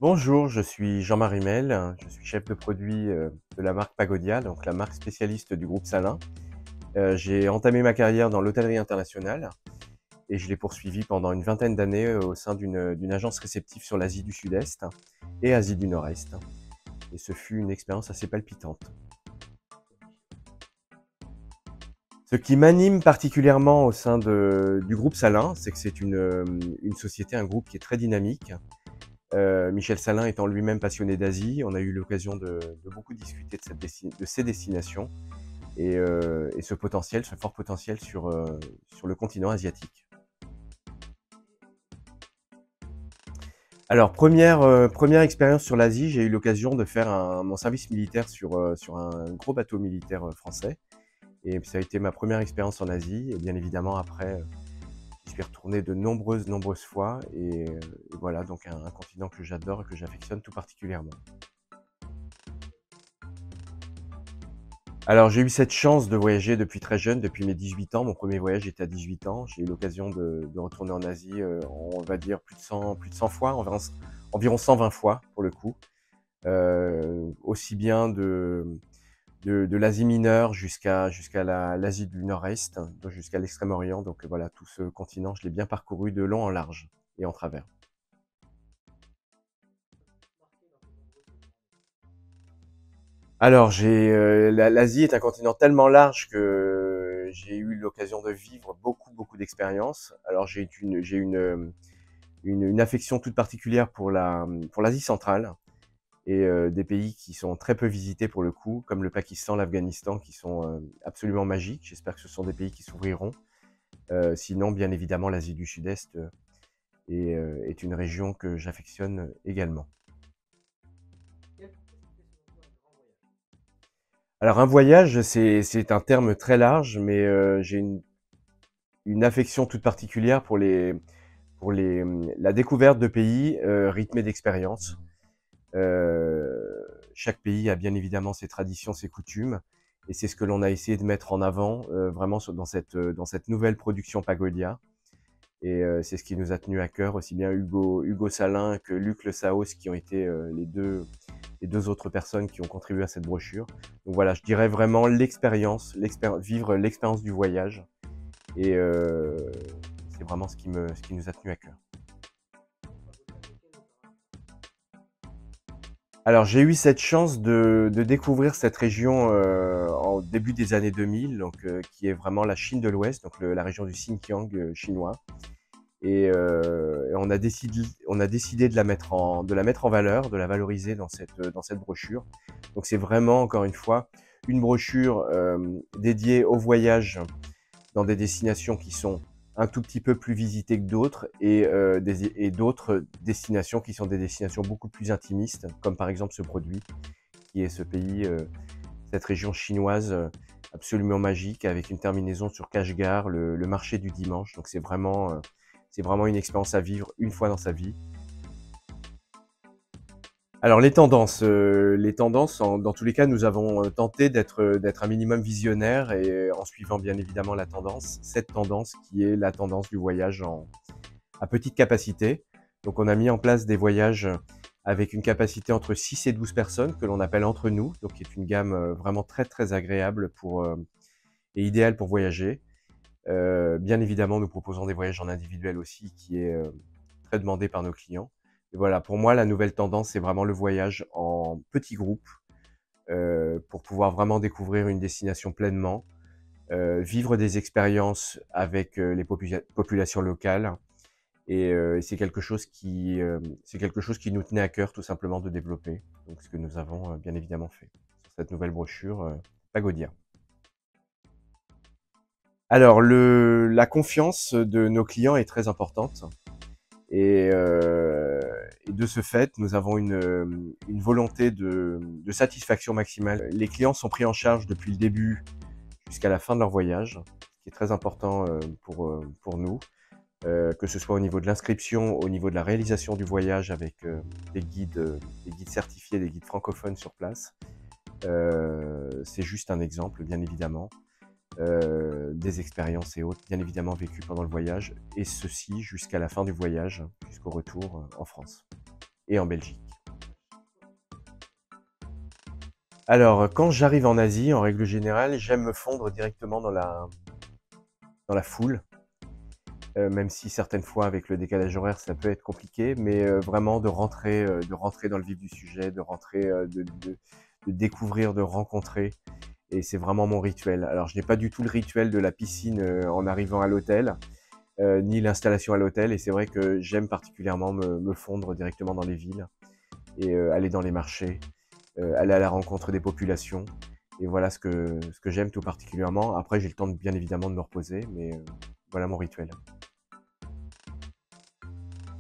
Bonjour, je suis Jean-Marie Mel, je suis chef de produit de la marque Pagodia, donc la marque spécialiste du groupe Salin. J'ai entamé ma carrière dans l'hôtellerie internationale et je l'ai poursuivie pendant une vingtaine d'années au sein d'une agence réceptive sur l'Asie du Sud-Est et Asie du Nord-Est. Et ce fut une expérience assez palpitante. Ce qui m'anime particulièrement au sein du groupe Salin, c'est que c'est une société, un groupe qui est très dynamique. Michel Salin étant lui-même passionné d'Asie, on a eu l'occasion de beaucoup discuter de ces destinations et ce potentiel, ce fort potentiel sur le continent asiatique. Alors première expérience sur l'Asie, j'ai eu l'occasion de faire mon service militaire sur un gros bateau militaire français et ça a été ma première expérience en Asie et bien évidemment après, j'y suis retourné de nombreuses fois et voilà donc un continent que j'adore et que j'affectionne tout particulièrement. Alors j'ai eu cette chance de voyager depuis très jeune, depuis mes 18 ans. Mon premier voyage était à 18 ans. J'ai eu l'occasion de retourner en Asie, on va dire plus de 100 fois, environ 120 fois pour le coup. Aussi bien de l'Asie mineure jusqu'à l'Asie du Nord-Est, donc jusqu'à l'Extrême-Orient. Donc voilà, tout ce continent, je l'ai bien parcouru de long en large et en travers. Alors l'Asie est un continent tellement large que j'ai eu l'occasion de vivre beaucoup d'expériences. Alors j'ai une affection toute particulière pour l'Asie centrale et des pays qui sont très peu visités pour le coup, comme le Pakistan, l'Afghanistan, qui sont absolument magiques. J'espère que ce sont des pays qui s'ouvriront. Sinon, bien évidemment, l'Asie du Sud-Est est une région que j'affectionne également. Alors un voyage, c'est un terme très large, mais j'ai une affection toute particulière la découverte de pays rythmés d'expériences. Chaque pays a bien évidemment ses traditions, ses coutumes, et c'est ce que l'on a essayé de mettre en avant vraiment dans cette nouvelle production Pagodia. Et c'est ce qui nous a tenu à cœur, aussi bien Hugo Salin que Luc Le Saos, qui ont été les deux autres personnes qui ont contribué à cette brochure. Donc voilà, je dirais vraiment vivre l'expérience du voyage, et c'est vraiment ce qui nous a tenu à cœur. Alors j'ai eu cette chance de découvrir cette région en début des années 2000, donc qui est vraiment la Chine de l'Ouest, donc la région du Xinjiang chinois. Et on a décidé de la mettre en valeur, de la valoriser dans cette brochure. Donc c'est vraiment, encore une fois, une brochure dédiée au voyage dans des destinations qui sont un tout petit peu plus visitées que d'autres et d'autres destinations qui sont des destinations beaucoup plus intimistes, comme par exemple ce produit, qui est ce pays, cette région chinoise absolument magique, avec une terminaison sur Kashgar, le marché du dimanche. Donc c'est vraiment une expérience à vivre une fois dans sa vie. Alors les tendances dans tous les cas, nous avons tenté d'être un minimum visionnaire et en suivant bien évidemment cette tendance qui est la tendance du voyage à petite capacité. Donc on a mis en place des voyages avec une capacité entre 6 et 12 personnes que l'on appelle entre nous, donc qui est une gamme vraiment très agréable et idéale pour voyager. Bien évidemment, nous proposons des voyages en individuel aussi, qui est très demandé par nos clients. Et voilà, pour moi, la nouvelle tendance, c'est vraiment le voyage en petits groupes pour pouvoir vraiment découvrir une destination pleinement, vivre des expériences avec les populations locales. Et c'est quelque chose qui nous tenait à cœur tout simplement de développer. Donc ce que nous avons bien évidemment fait sur cette nouvelle brochure Pagodia. Alors la confiance de nos clients est très importante. Et de ce fait, nous avons une volonté de satisfaction maximale. Les clients sont pris en charge depuis le début jusqu'à la fin de leur voyage, ce qui est très important pour nous, que ce soit au niveau de l'inscription, au niveau de la réalisation du voyage avec des guides certifiés, des guides francophones sur place. C'est juste un exemple, bien évidemment. Des expériences et autres, bien évidemment vécues pendant le voyage, et ceci jusqu'à la fin du voyage, jusqu'au retour en France. et en Belgique. Alors, quand j'arrive en Asie, en règle générale, j'aime me fondre directement dans la foule, même si certaines fois avec le décalage horaire, ça peut être compliqué, mais vraiment de rentrer dans le vif du sujet, de rentrer, de découvrir, de rencontrer et c'est vraiment mon rituel. Alors je n'ai pas du tout le rituel de la piscine, en arrivant à l'hôtel, ni l'installation à l'hôtel et c'est vrai que j'aime particulièrement me fondre directement dans les villes et aller dans les marchés, aller à la rencontre des populations et voilà ce que j'aime tout particulièrement. Après j'ai le temps de bien évidemment de me reposer, mais voilà mon rituel.